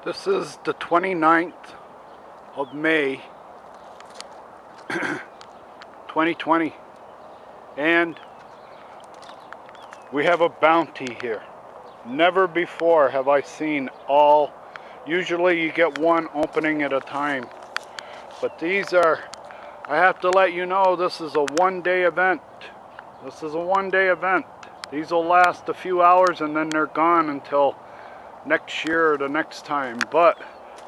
This is the 29th of May 2020, and we have a bounty here. Never before have I seen all. Usually you get one opening at a time, but these are, I have to let you know, this is a one-day event. This is a one-day event. These will last a few hours and then they're gone until next year or the next time. But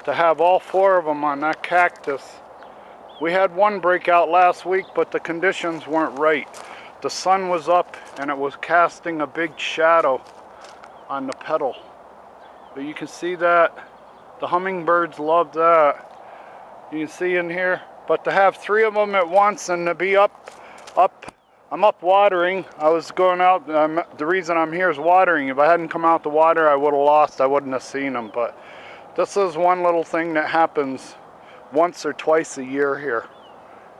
to have all four of them on that cactus, we had one breakout last week, but the conditions weren't right. The sun was up and it was casting a big shadow on the petal. But you can see that the hummingbirds love that. You can see in here. But to have three of them at once and to be I'm up watering. I was going out. The reason I'm here is watering. If I hadn't come out to water, I would have lost. I wouldn't have seen them. But this is one little thing that happens once or twice a year here.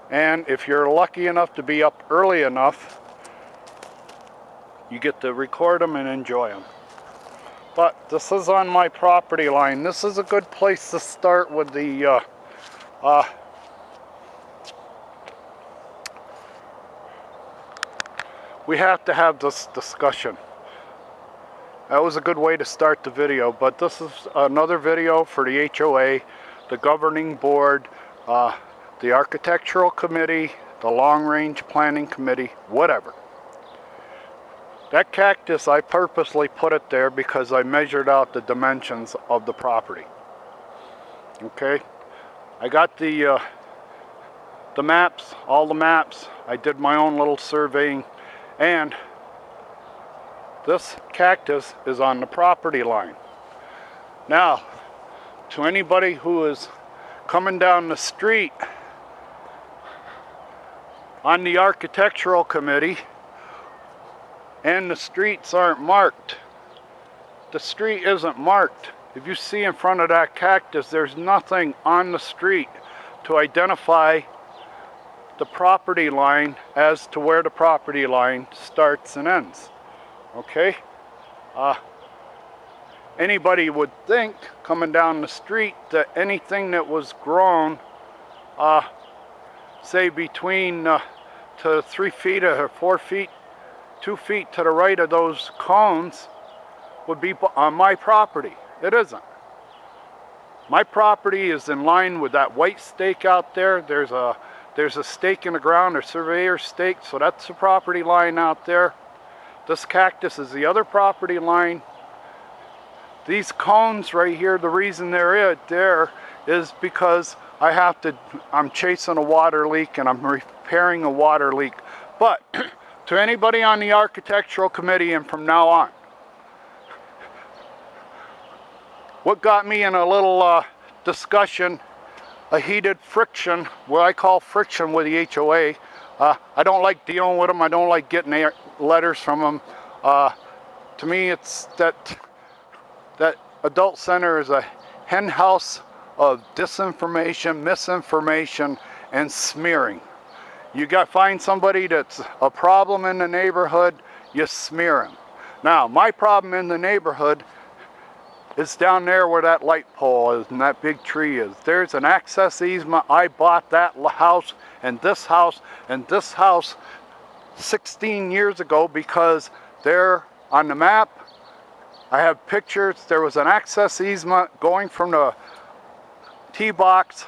And if you're lucky enough to be up early enough, you get to record them and enjoy them. But this is on my property line. This is a good place to start with the we have to have this discussion. That was a good way to start the video, but this is another video for the HOA, the governing board, the architectural committee, the long range planning committee, whatever. That cactus, I purposely put it there because I measured out the dimensions of the property. Okay, I got the maps, all the maps. I did my own little surveying. And this cactus is on the property line. Now, to anybody who is coming down the street on the architectural committee and the streets aren't marked, the street isn't marked. If you see in front of that cactus, there's nothing on the street to identify the property line as to where the property line starts and ends. Okay? Anybody would think coming down the street that anything that was grown say between to 3 feet or 4 feet, 2 feet to the right of those cones would be on my property. It isn't. My property is in line with that white stake out there. There's a stake in the ground, a surveyor's stake, so that's the property line out there. This cactus is the other property line. These cones right here, the reason they're there is because I'm chasing a water leak and I'm repairing a water leak. But to anybody on the architectural committee and from now on, what got me in a little discussion, a heated friction, what I call friction with the HOA. I don't like dealing with them. I don't like getting letters from them. To me, it's that adult center is a hen house of disinformation, misinformation, and smearing. You find somebody that's a problem in the neighborhood, you smear them. Now, my problem in the neighborhood is down there where that light pole is and that big tree is. There's an access easement. I bought that house and this house 16 years ago because they're on the map. I have pictures. There was an access easement going from the tee box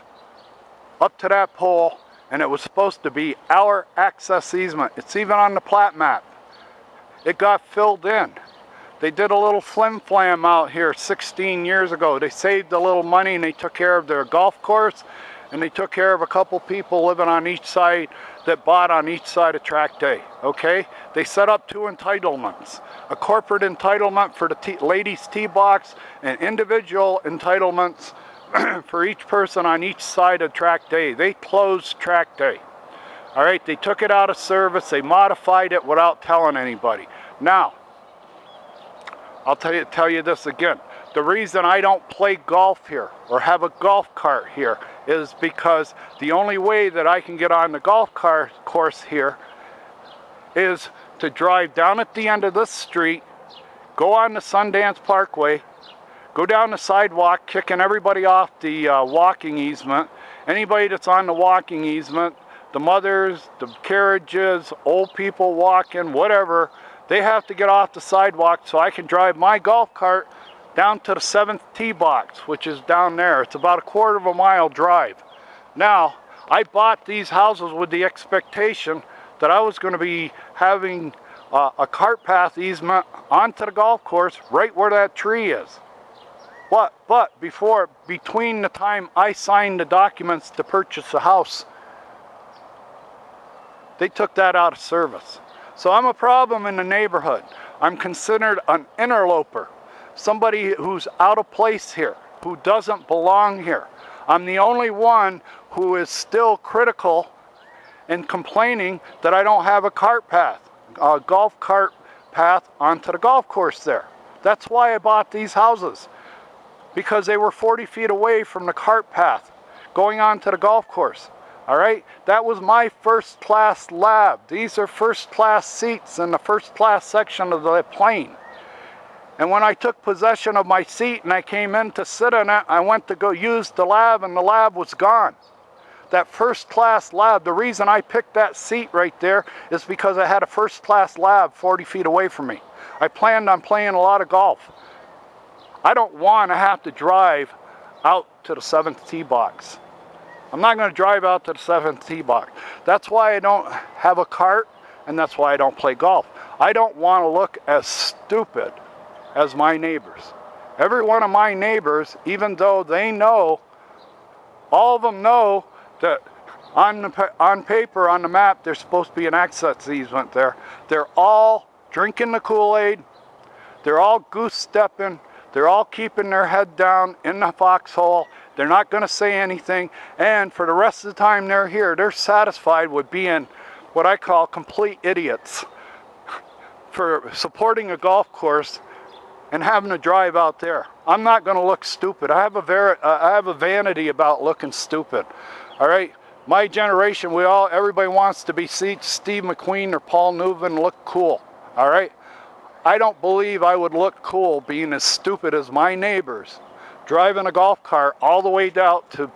up to that pole, and it was supposed to be our access easement. It's even on the plat map. It got filled in. They did a little flim-flam out here 16 years ago. They saved a little money and they took care of their golf course, and they took care of a couple people living on each side that bought on each side of track day, okay? They set up 2 entitlements, a corporate entitlement for the ladies' tee box and individual entitlements for each person on each side of track day. They closed track day, all right? They took it out of service. They modified it without telling anybody. Now, I'll tell you this again. The reason I don't play golf here or have a golf cart here is because the only way that I can get on the golf course here is to drive down at the end of this street, go on the Sundance Parkway, go down the sidewalk, kicking everybody off the walking easement. Anybody that's on the walking easement, the mothers, the carriages, old people walking, whatever, they have to get off the sidewalk so I can drive my golf cart down to the 7th tee box, which is down there. It's about a quarter of a mile drive. Now, I bought these houses with the expectation that I was going to be having a cart path easement onto the golf course right where that tree is. But between the time I signed the documents to purchase the house, they took that out of service. So I'm a problem in the neighborhood. I'm considered an interloper, somebody who's out of place here, who doesn't belong here. I'm the only one who is still critical and complaining that I don't have a cart path, a golf cart path onto the golf course there. That's why I bought these houses, because they were 40 feet away from the cart path going onto the golf course. All right, that was my first class lab. These are first class seats in the first class section of the plane. And when I took possession of my seat and I came in to sit in it, I went to go use the lab and the lab was gone. That first class lab, the reason I picked that seat right there is because I had a first class lab 40 feet away from me. I planned on playing a lot of golf. I don't want to have to drive out to the 7th tee box. I'm not going to drive out to the 7th tee box. That's why I don't have a cart, and that's why I don't play golf. I don't want to look as stupid as my neighbors. Every one of my neighbors, even though they know, all of them know that on paper, on the map, there's supposed to be an access easement there. They're all drinking the Kool-Aid. They're all goose stepping. They're all keeping their head down in the foxhole. They're not going to say anything. And for the rest of the time they're here, they're satisfied with being what I call complete idiots for supporting a golf course and having to drive out there. I'm not going to look stupid. I have a vanity about looking stupid. All right, my generation, everybody wants to be Steve McQueen or Paul Newman and look cool. All right, I don't believe I would look cool being as stupid as my neighbors, driving a golf cart all the way down to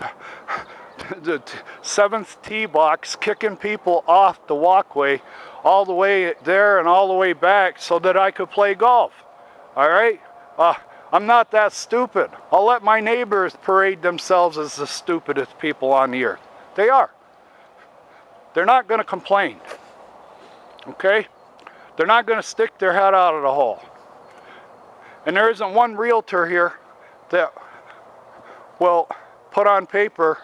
the 7th tee box, kicking people off the walkway all the way there and all the way back so that I could play golf. All right, I'm not that stupid. I'll let my neighbors parade themselves as the stupidest people on the earth. They are. They're not going to complain. Okay? They're not going to stick their head out of the hole. And there isn't one realtor here that will put on paper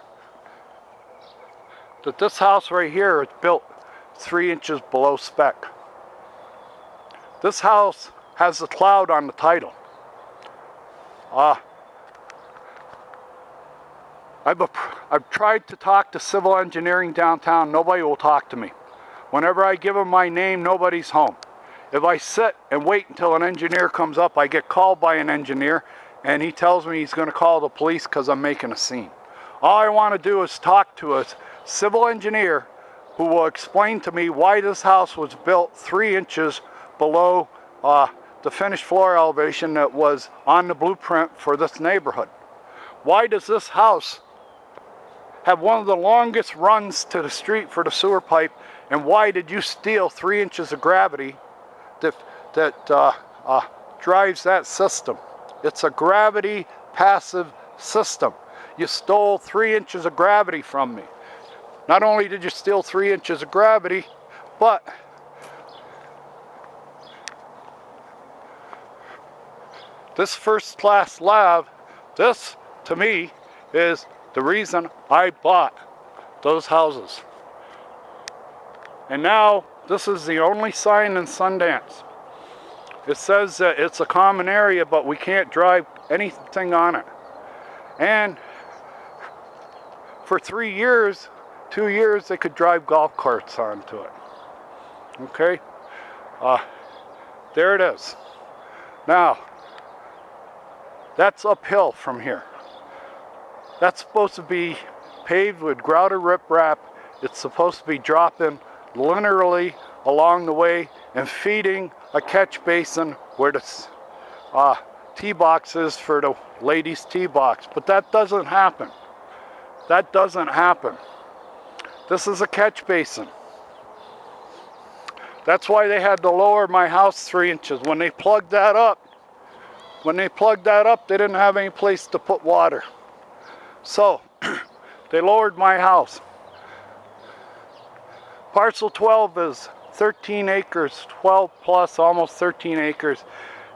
that this house right here is built 3 inches below spec. This house has a cloud on the title. I've tried to talk to civil engineering downtown. Nobody will talk to me. Whenever I give them my name, nobody's home. If I sit and wait until an engineer comes up, I get called by an engineer and he tells me he's going to call the police because I'm making a scene. All I want to do is talk to a civil engineer who will explain to me why this house was built 3 inches below the finished floor elevation that was on the blueprint for this neighborhood. Why does this house have one of the longest runs to the street for the sewer pipe, and why did you steal 3 inches of gravity that drives that system? It's a gravity passive system. You stole 3 inches of gravity from me. Not only did you steal 3 inches of gravity, but this first class lab, this to me is the reason I bought those houses. And now this is the only sign in Sundance. It says that it's a common area, but we can't drive anything on it. And for 3 years, 2 years, they could drive golf carts onto it. Okay? There it is. Now, that's uphill from here. That's supposed to be paved with grouter riprap. It's supposed to be dropping linearly along the way and feeding a catch basin where the tee boxes for the ladies' tee box, but that doesn't happen. That doesn't happen. This is a catch basin. That's why they had to lower my house 3 inches. When they plugged that up, they didn't have any place to put water. So, they lowered my house. Parcel 12 is 13 acres, 12 plus, almost 13 acres.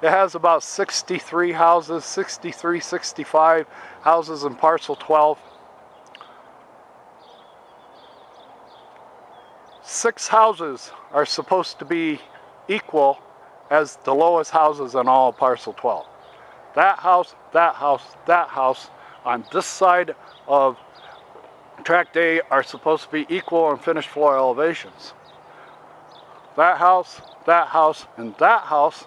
It has about 63 houses, 63, 65 houses in parcel 12. 6 houses are supposed to be equal as the lowest houses in all of parcel 12. That house, that house, that house on this side of tract A are supposed to be equal in finished floor elevations. That house, and that house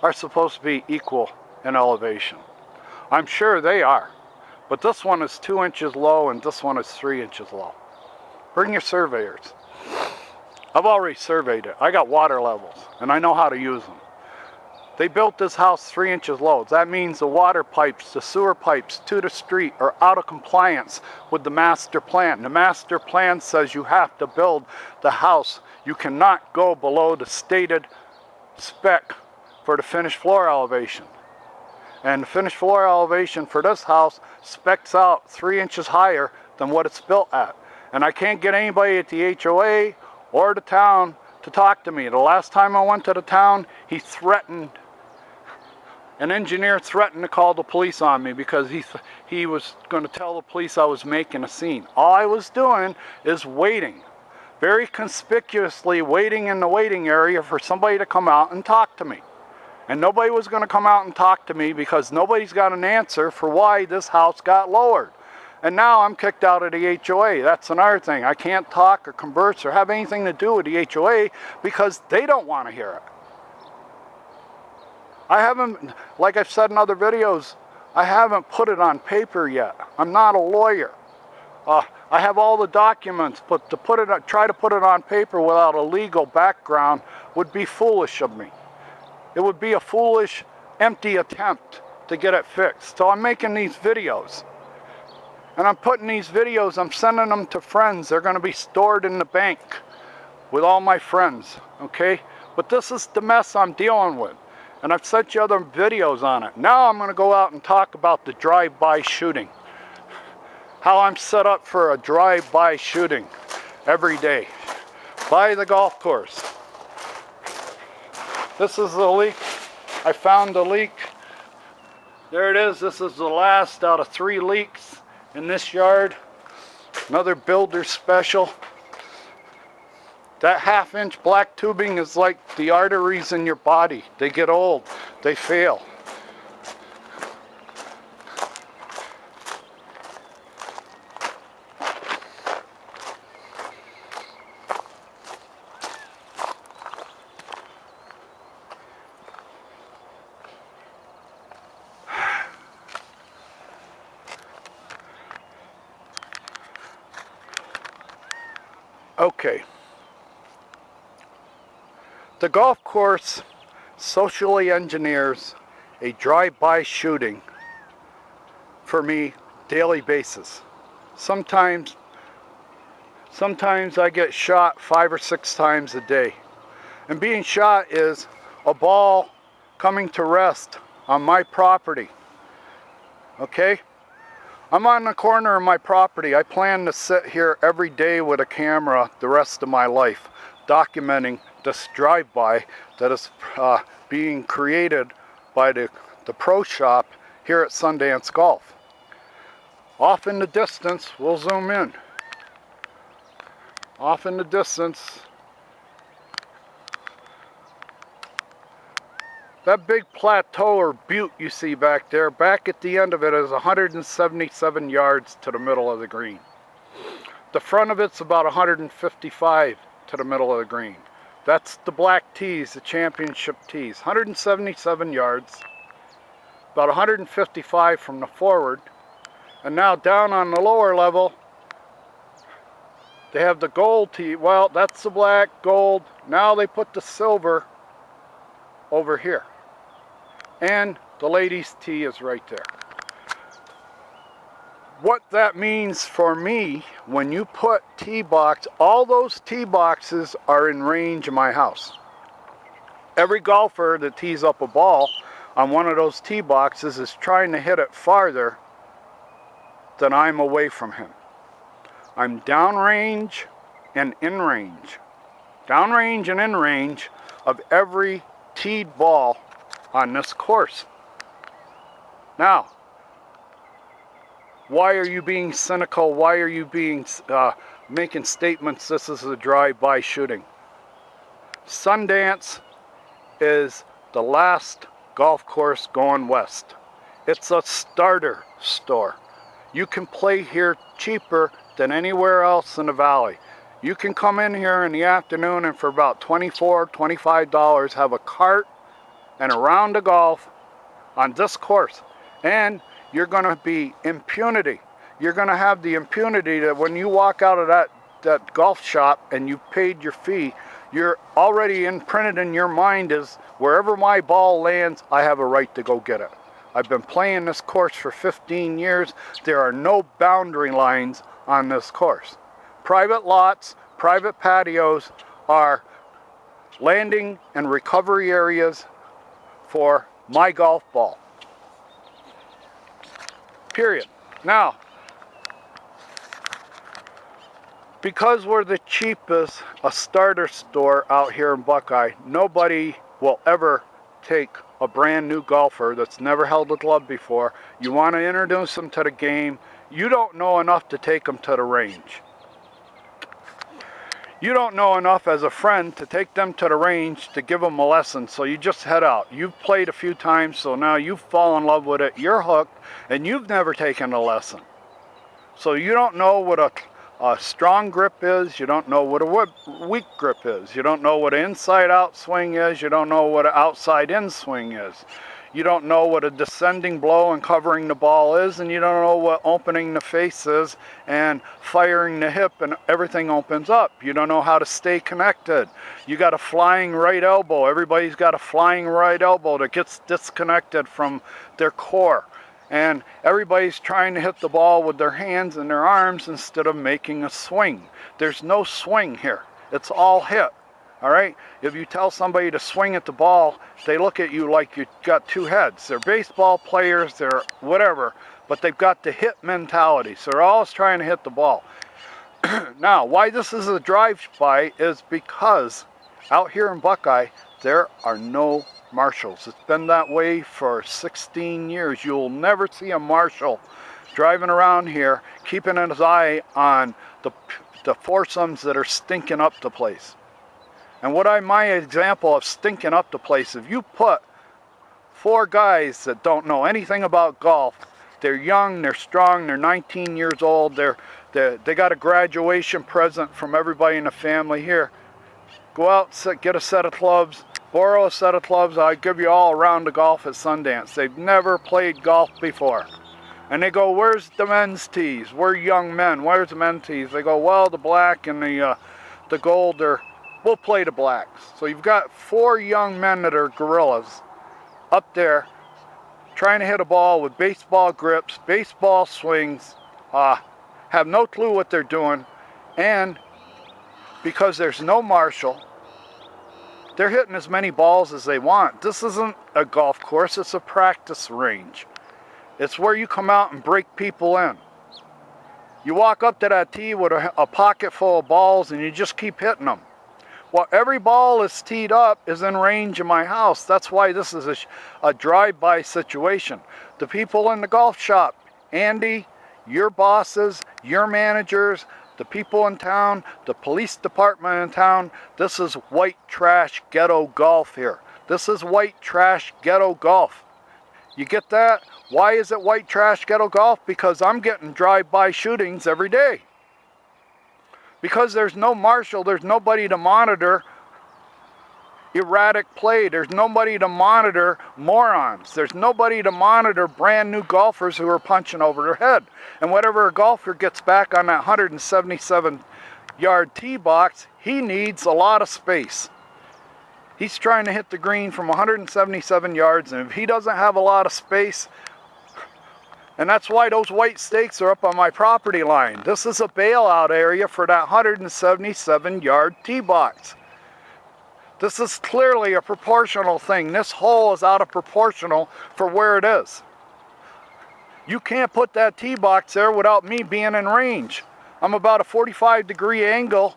are supposed to be equal in elevation. I'm sure they are, but this one is 2 inches low and this one is 3 inches low. Bring your surveyors. I've already surveyed it. I got water levels and I know how to use them. They built this house 3 inches low. That means the water pipes, the sewer pipes to the street are out of compliance with the master plan. The master plan says you have to build the house. You cannot go below the stated spec for the finished floor elevation. And the finished floor elevation for this house specs out 3 inches higher than what it's built at. And I can't get anybody at the HOA or the town to talk to me. The last time I went to the town, an engineer threatened to call the police on me because he was going to tell the police I was making a scene. All I was doing is waiting, very conspicuously waiting in the waiting area for somebody to come out and talk to me. And nobody was going to come out and talk to me because nobody's got an answer for why this house got lowered. And now I'm kicked out of the HOA. That's another thing. I can't talk or converse or have anything to do with the HOA because they don't want to hear it. I haven't, like I've said in other videos, I haven't put it on paper yet. I'm not a lawyer. I have all the documents, but to try to put it on paper without a legal background would be foolish of me. It would be a foolish, empty attempt to get it fixed. So I'm making these videos. And I'm putting these videos, I'm sending them to friends. They're going to be stored in the bank with all my friends, okay? But this is the mess I'm dealing with. And I've sent you other videos on it. Now I'm going to go out and talk about the drive-by shooting. How I'm set up for a drive-by shooting every day by the golf course. This is the leak. I found the leak. There it is. This is the last out of 3 leaks in this yard. Another builder special. That 1/2 inch black tubing is like the arteries in your body. They get old, they fail. Okay. The golf course socially engineers a drive-by shooting for me daily basis. Sometimes I get shot 5 or 6 times a day. And being shot is a ball coming to rest on my property. Okay? I'm on the corner of my property. I plan to sit here every day with a camera the rest of my life, documenting this drive-by that is being created by the pro shop here at Sundance Golf. Off in the distance, we'll zoom in. Off in the distance, that big plateau or butte you see back there, back at the end of it is 177 yards to the middle of the green. The front of it's about 155 to the middle of the green. That's the black tees, the championship tees. 177 yards, about 155 from the forward. And now down on the lower level, they have the gold tee. Well, that's the black, gold. Now they put the silver over here. And The ladies' tee is right there. What that means for me, when you put tee box, all those tee boxes are in range of my house. Every golfer that tees up a ball on one of those tee boxes is trying to hit it farther than I'm away from him. I'm downrange and in range. Downrange and in range of every teed ball on this course. Now, why are you being cynical? Why are you being making statements this is a drive-by shooting? Sundance is the last golf course going west. It's a starter store. You can play here cheaper than anywhere else in the valley. You can come in here in the afternoon and for about $24, $25 have a cart and a round of golf on this course. And you're going to be impunity. You're going to have the impunity that when you walk out of that golf shop and you paid your fee, you're already imprinted in your mind is wherever my ball lands, I have a right to go get it. I've been playing this course for 15 years. There are no boundary lines on this course. Private lots, private patios are landing and recovery areas for my golf ball. Period. Now, because we're the cheapest, a starter store out here in Buckeye, nobody will ever take a brand new golfer that's never held a club before. You want to introduce them to the game. You don't know enough to take them to the range. You don't know enough as a friend to take them to the range to give them a lesson, so you just head out. You've played a few times, so now you fall in love with it, you're hooked, and you've never taken a lesson. So you don't know what a strong grip is, you don't know what a weak grip is, you don't know what an inside-out swing is, you don't know what an outside-in swing is. You don't know what a descending blow and covering the ball is, and you don't know what opening the face is and firing the hip and everything opens up. You don't know how to stay connected. You got a flying right elbow. Everybody's got a flying right elbow that gets disconnected from their core. And everybody's trying to hit the ball with their hands and their arms instead of making a swing. There's no swing here. It's all hit. All right? If you tell somebody to swing at the ball, they look at you like you've got two heads. They're baseball players, they're whatever, but they've got the hit mentality. So they're always trying to hit the ball. Now, why this is a drive-by is because out here in Buckeye, there are no marshals. It's been that way for 16 years. You'll never see a marshal driving around here, keeping his eye on the foursomes that are stinking up the place. And my example of stinking up the place, if you put 4 guys that don't know anything about golf, they're young, they're strong, they're 19 years old, they got a graduation present from everybody in the family here. Go out, get a set of clubs, borrow a set of clubs, I'll give you all a round of golf at Sundance. They've never played golf before. And they go, where's the men's tees? We're young men, where's the men's tees? They go, well, the black and the gold are... We'll play the blacks. So you've got 4 young men that are gorillas up there trying to hit a ball with baseball grips, baseball swings, have no clue what they're doing, and because there's no marshal, they're hitting as many balls as they want. This isn't a golf course, it's a practice range. It's where you come out and break people in. You walk up to that tee with a pocket full of balls and you just keep hitting them. Well, every ball is teed up is in range of my house. That's why this is a drive-by situation. The people in the golf shop, Andy, your bosses, your managers, the people in town, the police department in town, this is white trash ghetto golf here. This is white trash ghetto golf. You get that? Why is it white trash ghetto golf? Because I'm getting drive-by shootings every day. Because there's no marshal, there's nobody to monitor erratic play. There's nobody to monitor morons. There's nobody to monitor brand new golfers who are punching over their head. And whenever a golfer gets back on that 177-yard tee box, he needs a lot of space. He's trying to hit the green from 177 yards, and if he doesn't have a lot of space, and that's why those white stakes are up on my property line. This is a bailout area for that 177-yard tee box. This is clearly a proportional thing. This hole is out of proportional for where it is. You can't put that tee box there without me being in range. I'm about a 45-degree angle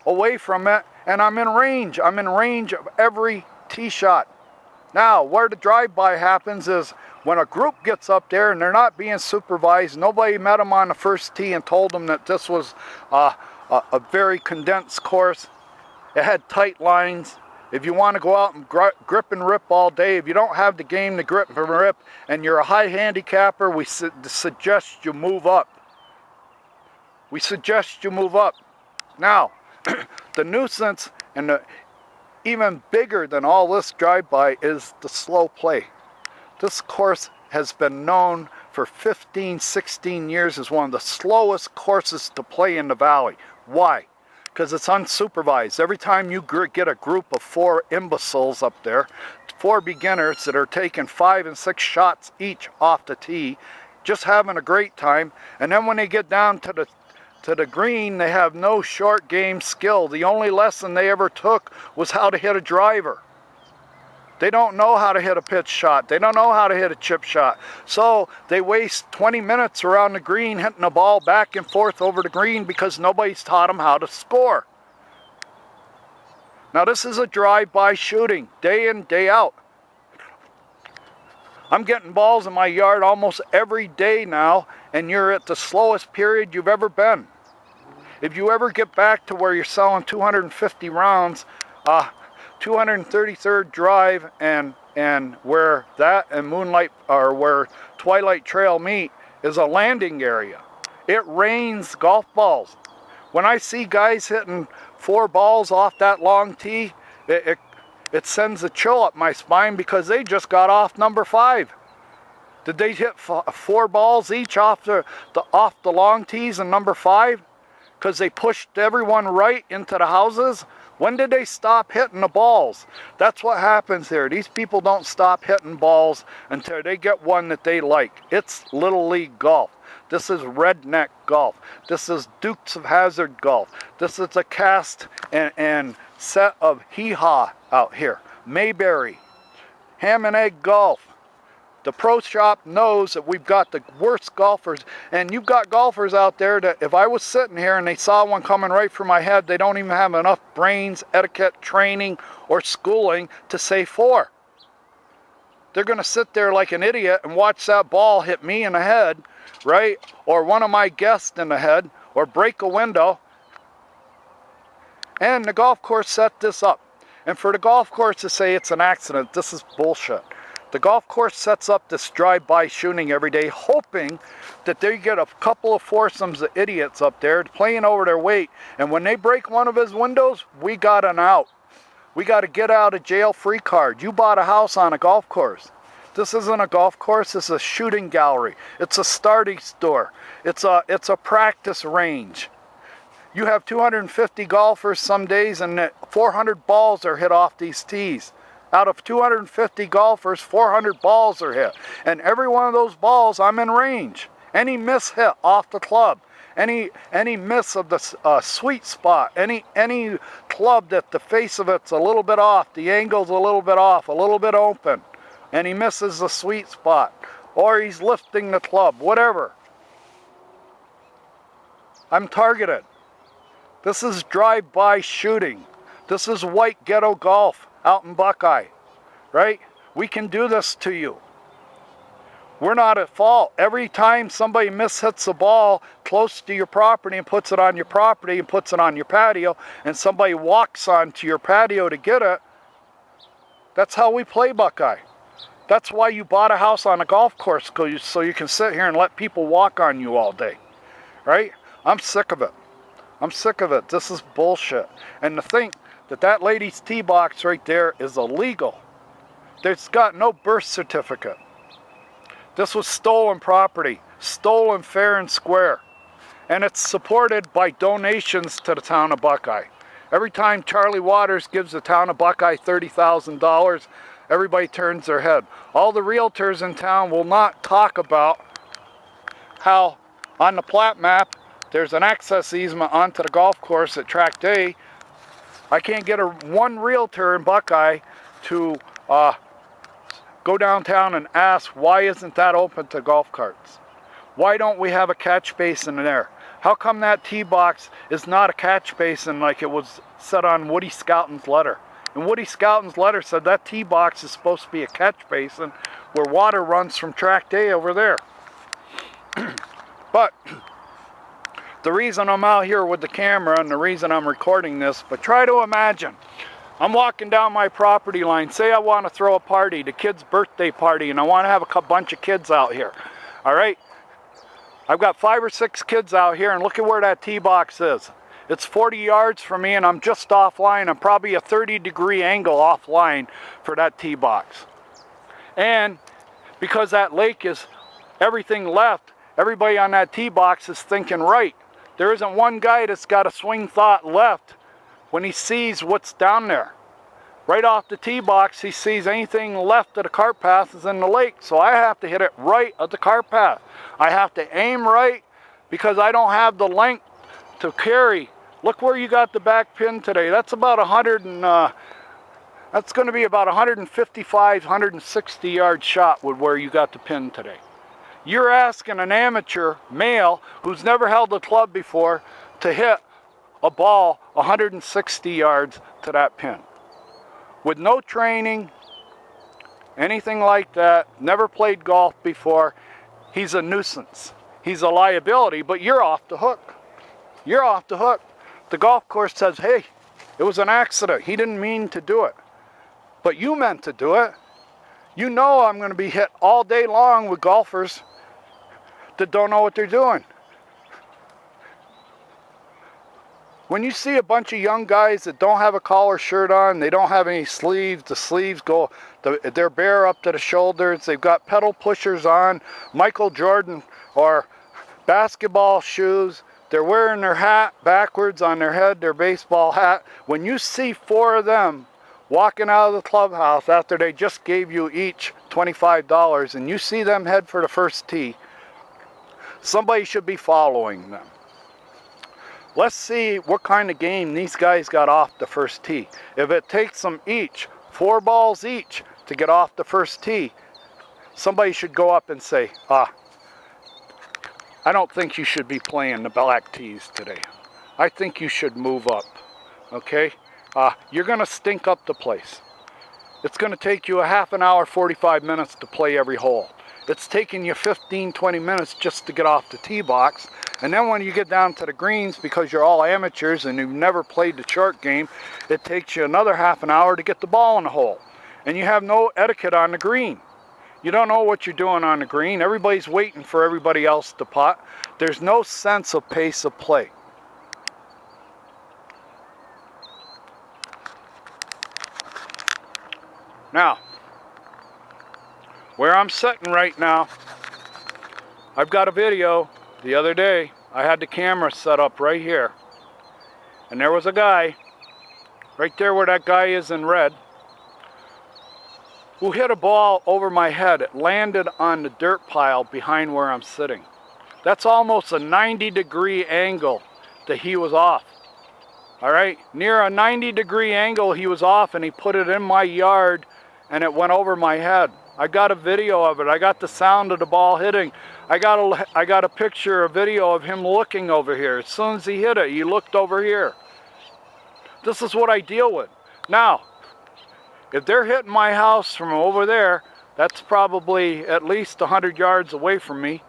away from it, and I'm in range. I'm in range of every tee shot. Now, where the drive-by happens is when a group gets up there and they're not being supervised, nobody met them on the first tee and told them that this was a very condensed course. It had tight lines. If you want to go out and grip and rip all day, if you don't have the game to grip and rip, and you're a high handicapper, we suggest you move up. We suggest you move up. Now, the nuisance and the even bigger than all this drive-by is the slow play. This course has been known for 15, 16 years as one of the slowest courses to play in the valley. Why? Because it's unsupervised. Every time you get a group of 4 imbeciles up there, 4 beginners that are taking 5 and 6 shots each off the tee, just having a great time, and then when they get down to the green, they have no short game skill. The only lesson they ever took was how to hit a driver. They don't know how to hit a pitch shot. They don't know how to hit a chip shot. So they waste 20 minutes around the green hitting the ball back and forth over the green because nobody's taught them how to score. Now this is a drive-by shooting, day in, day out. I'm getting balls in my yard almost every day now, and you're at the slowest period you've ever been. If you ever get back to where you're selling 250 rounds, 233rd Drive and where that and Moonlight, or where Twilight Trail meet, is a landing area. It rains golf balls. When I see guys hitting 4 balls off that long tee, it sends a chill up my spine because they just got off number 5. Did they hit 4 balls each off the long tees and number 5? Because they pushed everyone right into the houses? When did they stop hitting the balls? That's what happens here. These people don't stop hitting balls until they get one that they like. It's Little League golf. This is redneck golf. This is Dukes of Hazzard golf. This is a cast and set of hee-haw out here. Mayberry, ham and egg golf. The pro shop knows that we've got the worst golfers, and you've got golfers out there that if I was sitting here and they saw one coming right for my head, they don't even have enough brains, etiquette, training, or schooling to say 4. They're going to sit there like an idiot and watch that ball hit me in the head, right? Or one of my guests in the head, or break a window. And the golf course set this up. And for the golf course to say it's an accident, this is bullshit. The golf course sets up this drive-by shooting every day, hoping that they get a couple of foursomes of idiots up there playing over their weight. And when they break one of his windows, we got an out. We got a get out of jail free card. You bought a house on a golf course. This isn't a golf course, it's a shooting gallery. It's a starting store. It's a practice range. You have 250 golfers some days, and 400 balls are hit off these tees. Out of 250 golfers, 400 balls are hit. And every one of those balls, I'm in range. Any miss hit off the club, any miss of the sweet spot, any club that the face of it's a little bit off, the angle's a little bit off, a little bit open, and he misses the sweet spot, or he's lifting the club, whatever. I'm targeted. This is drive-by shooting. This is white ghetto golf out in Buckeye, right? We can do this to you. We're not at fault. Every time somebody mishits a ball close to your property and puts it on your property and puts it on your patio, and somebody walks onto your patio to get it, that's how we play Buckeye. That's why you bought a house on a golf course, so you can sit here and let people walk on you all day, right? I'm sick of it. I'm sick of it. This is bullshit. And to think that lady's tee box right there is illegal. It's got no birth certificate. This was stolen property, stolen fair and square. And it's supported by donations to the town of Buckeye. Every time Charlie Waters gives the town of Buckeye $30,000, everybody turns their head. All the realtors in town will not talk about how on the plat map there's an access easement onto the golf course at Tract A. I can't get one realtor in Buckeye to go downtown and ask, why isn't that open to golf carts? Why don't we have a catch basin there? How come that tee box is not a catch basin like it was said on Woody Scouten's letter? And Woody Scouten's letter said that tee box is supposed to be a catch basin where water runs from Tract A over there. But the reason I'm out here with the camera and the reason I'm recording this, but try to imagine, I'm walking down my property line. Say I want to throw a party, the kid's birthday party, and I want to have a bunch of kids out here. All right? I've got 5 or 6 kids out here, and look at where that tee box is. It's 40 yards from me, and I'm just offline. I'm probably a 30-degree angle offline for that tee box. And because that lake is everything left, everybody on that tee box is thinking right. There isn't one guy that's got a swing thought left when he sees what's down there. Right off the tee box, he sees anything left of the cart path is in the lake. So I have to hit it right at the cart path. I have to aim right because I don't have the length to carry. Look where you got the back pin today. That's about that's going to be about 155, 160 yard shot with where you got the pin today. You're asking an amateur male who's never held a club before to hit a ball 160 yards to that pin. With no training, anything like that, never played golf before, he's a nuisance. He's a liability, but you're off the hook. You're off the hook. The golf course says, hey, it was an accident. He didn't mean to do it. But you meant to do it. You know I'm going to be hit all day long with golfers that don't know what they're doing. When you see a bunch of young guys that don't have a collar shirt on, they don't have any sleeves, the sleeves go, they're bare up to the shoulders, they've got pedal pushers on, Michael Jordan or basketball shoes, they're wearing their hat backwards on their head, their baseball hat. When you see 4 of them walking out of the clubhouse after they just gave you each $25 and you see them head for the first tee, somebody should be following them. Let's see what kind of game these guys got off the first tee. If it takes them each 4 balls each to get off the first tee, somebody should go up and say, I don't think you should be playing the black tees today. I think you should move up, okay? You're going to stink up the place. It's going to take you a half an hour, 45 minutes to play every hole. It's taking you 15, 20 minutes just to get off the tee box. And then when you get down to the greens, because you're all amateurs and you've never played the short game, it takes you another half an hour to get the ball in the hole. And you have no etiquette on the green. You don't know what you're doing on the green. Everybody's waiting for everybody else to putt. There's no sense of pace of play. Now, where I'm sitting right now, I've got a video. The other day, I had the camera set up right here, and there was a guy, right there where that guy is in red, who hit a ball over my head. It landed on the dirt pile behind where I'm sitting. That's almost a 90-degree angle that he was off. All right, near a 90-degree angle he was off, and he put it in my yard, and it went over my head. I got a video of it. I got the sound of the ball hitting. I got a picture, a video of him looking over here. As soon as he hit it, he looked over here. This is what I deal with. Now, if they're hitting my house from over there, that's probably at least 100 yards away from me.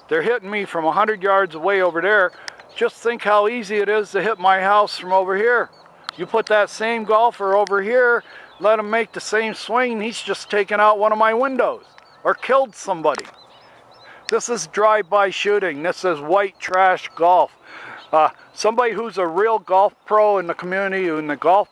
They're hitting me from 100 yards away over there. Just think how easy it is to hit my house from over here. You put that same golfer over here, let him make the same swing, he's just taken out one of my windows or killed somebody. This is drive-by shooting. This is white trash golf. Somebody who's a real golf pro in the community, in the golf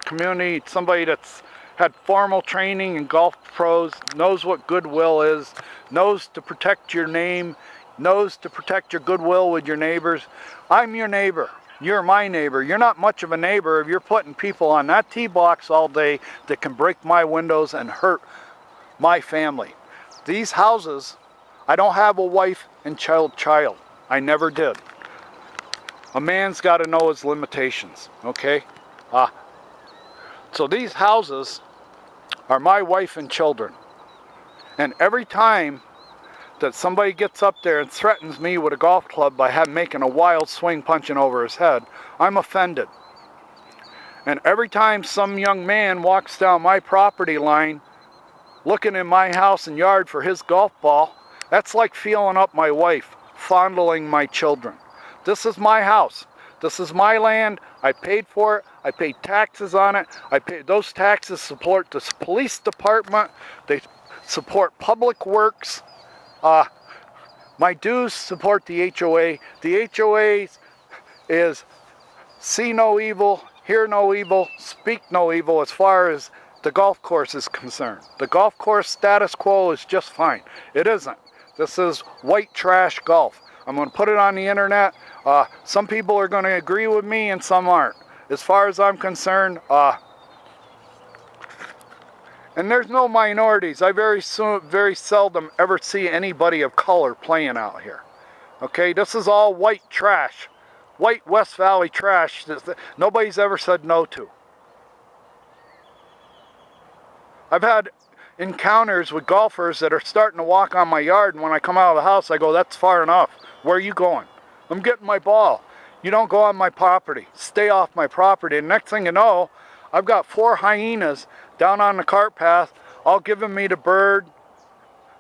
community, somebody that's had formal training in golf pros, knows what goodwill is, knows to protect your name, knows to protect your goodwill with your neighbors. I'm your neighbor. you're my neighbor. You're not much of a neighbor if you're putting people on that tee box all day that can break my windows and hurt my family. These houses, I don't have a wife and child. I never did. A man's got to know his limitations, okay? So these houses are my wife and children. And every time that somebody gets up there and threatens me with a golf club by making a wild swing punching over his head, I'm offended. And every time some young man walks down my property line looking in my house and yard for his golf ball, that's like feeling up my wife, fondling my children. This is my house. This is my land. I paid for it. I paid taxes on it. Those taxes support the police department. They support public works. My dues support the HOA. The HOA is see no evil, hear no evil, speak no evil as far as the golf course is concerned. The golf course status quo is just fine. It isn't. This is white trash golf. I'm going to put it on the internet. Some people are going to agree with me and some aren't. As far as I'm concerned, and there's no minorities. I very seldom ever see anybody of color playing out here. Okay, this is all white trash. White West Valley trash that nobody's ever said no to. I've had encounters with golfers that are starting to walk on my yard, and when I come out of the house, I go, that's far enough. Where are you going? I'm getting my ball. You don't go on my property. Stay off my property. And next thing you know, I've got 4 hyenas down on the cart path, all giving me the bird,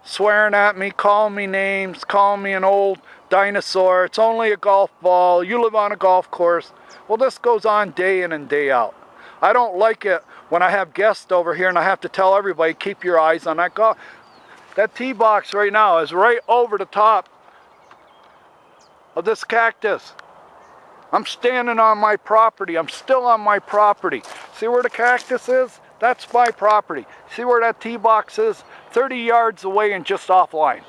swearing at me, calling me names, calling me an old dinosaur. It's only a golf ball. You live on a golf course. Well, this goes on day in and day out. I don't like it when I have guests over here and I have to tell everybody, keep your eyes on that golf. That tee box right now is right over the top of this cactus. I'm standing on my property. I'm still on my property. See where the cactus is? That's my property. See where that tee box is? 30 yards away and just offline.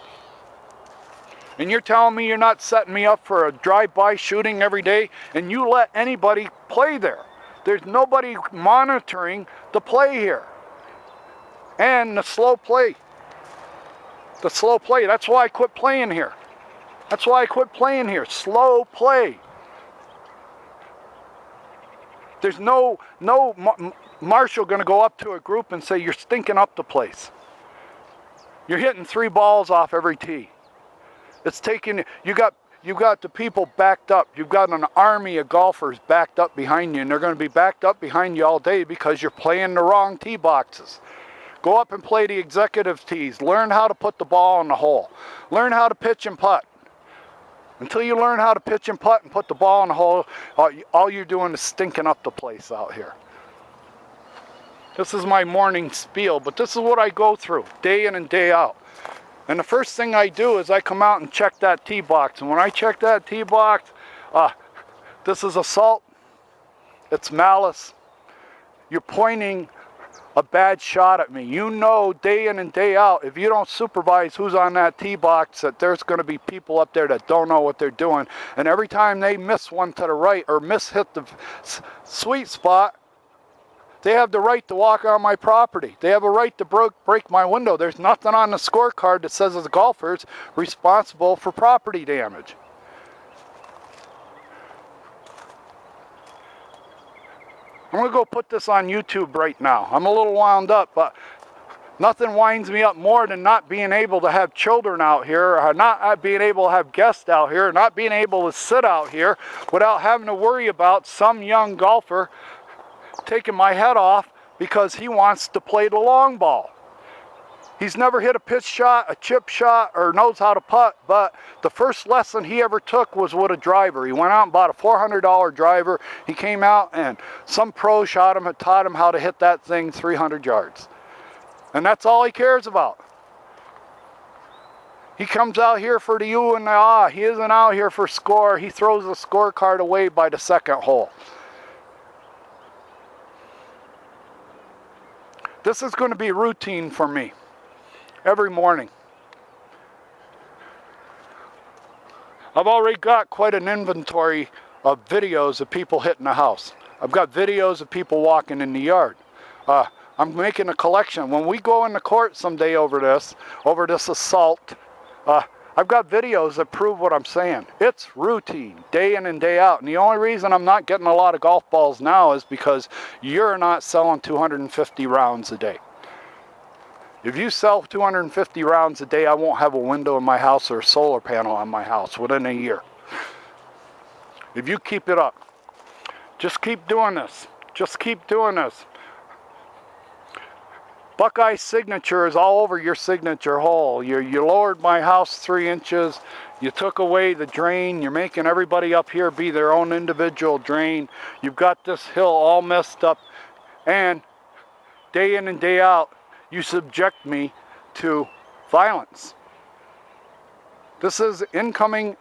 And you're telling me you're not setting me up for a drive-by shooting every day and you let anybody play there. There's nobody monitoring the play here. And the slow play. The slow play. That's why I quit playing here. That's why I quit playing here. Slow play. There's no marshal going to go up to a group and say, you're stinking up the place. You're hitting 3 balls off every tee. It's taking, you got the people backed up. You've got an army of golfers backed up behind you, and they're going to be backed up behind you all day because you're playing the wrong tee boxes. Go up and play the executive tees. Learn how to put the ball in the hole. Learn how to pitch and putt. Until you learn how to pitch and putt and put the ball in the hole, all you're doing is stinking up the place out here. This is my morning spiel, but this is what I go through day in and day out. And the first thing I do is I come out and check that tee box. And when I check that tee box, this is assault. It's malice. You're pointing a bad shot at me. You know day in and day out, if you don't supervise who's on that tee box, that there's going to be people up there that don't know what they're doing. And every time they miss one to the right or hit the sweet spot, they have the right to walk on my property. They have a right to break my window. There's nothing on the scorecard that says the golfer's responsible for property damage. I'm going to go put this on YouTube right now. I'm a little wound up, but nothing winds me up more than not being able to have children out here, or not being able to have guests out here, or not being able to sit out here without having to worry about some young golfer taking my head off because he wants to play the long ball. He's never hit a pitch shot, a chip shot, or knows how to putt, but the first lesson he ever took was with a driver. He went out and bought a $400 driver. He came out and some pro taught him how to hit that thing 300 yards. And that's all he cares about. He comes out here for the you and the ah. He isn't out here for score. He throws the scorecard away by the second hole. This is going to be routine for me. Every morning. I've already got quite an inventory of videos of people hitting the house. I've got videos of people walking in the yard. I'm making a collection. When we go into court someday over this assault, I've got videos that prove what I'm saying. It's routine, day in and day out. And the only reason I'm not getting a lot of golf balls now is because you're not selling 250 rounds a day. If you sell 250 rounds a day, I won't have a window in my house or a solar panel on my house within a year. If you keep it up, just keep doing this. Just keep doing this. Buckeye's signature is all over your signature hole. You lowered my house 3 inches. You took away the drain. You're making everybody up here be their own individual drain. You've got this hill all messed up. And day in and day out, you subject me to violence. This is incoming.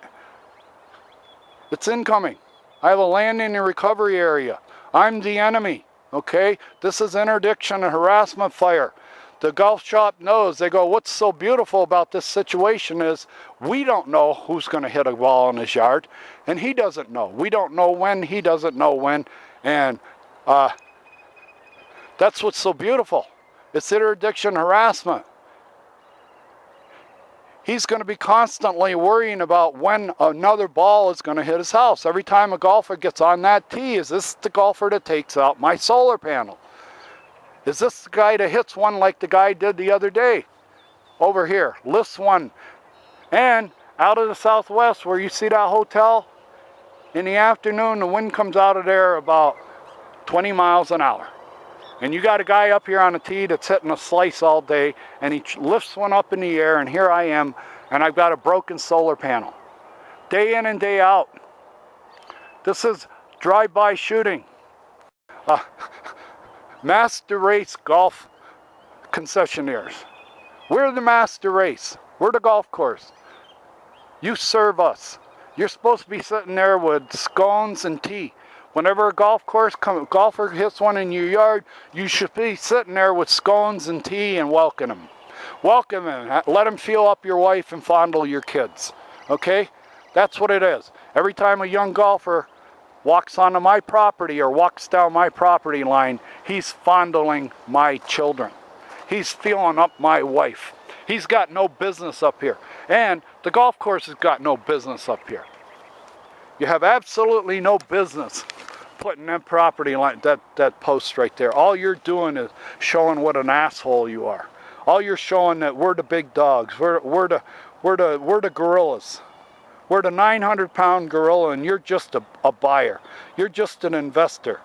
It's incoming. I have a land in the recovery area. I'm the enemy. Okay, this is interdiction and harassment fire. The golf shop knows. They go, what's so beautiful about this situation is we don't know who's going to hit a ball in his yard, and he doesn't know. We don't know when, he doesn't know when, and that's what's so beautiful. It's interdiction harassment. He's going to be constantly worrying about when another ball is going to hit his house. Every time a golfer gets on that tee, is this the golfer that takes out my solar panel? Is this the guy that hits one like the guy did the other day? Over here, lifts one. And out of the southwest where you see that hotel, in the afternoon, the wind comes out of there about 20 miles an hour. And you got a guy up here on a tee that's hitting a slice all day, and he lifts one up in the air, and here I am, and I've got a broken solar panel. Day in and day out. This is drive-by shooting. Master race golf concessionaires. We're the master race. We're the golf course. You serve us. You're supposed to be sitting there with scones and tea. Whenever a golfer hits one in your yard, you should be sitting there with scones and tea and welcome him. Welcome him. Let him feel up your wife and fondle your kids. Okay? That's what it is. Every time a young golfer walks onto my property or walks down my property line, he's fondling my children. He's feeling up my wife. He's got no business up here. And the golf course has got no business up here. You have absolutely no business putting that property line, that post right there. All you're doing is showing what an asshole you are. All you're showing that we're the big dogs. We're the gorillas. We're the 900-pound gorilla, and you're just a buyer. You're just an investor.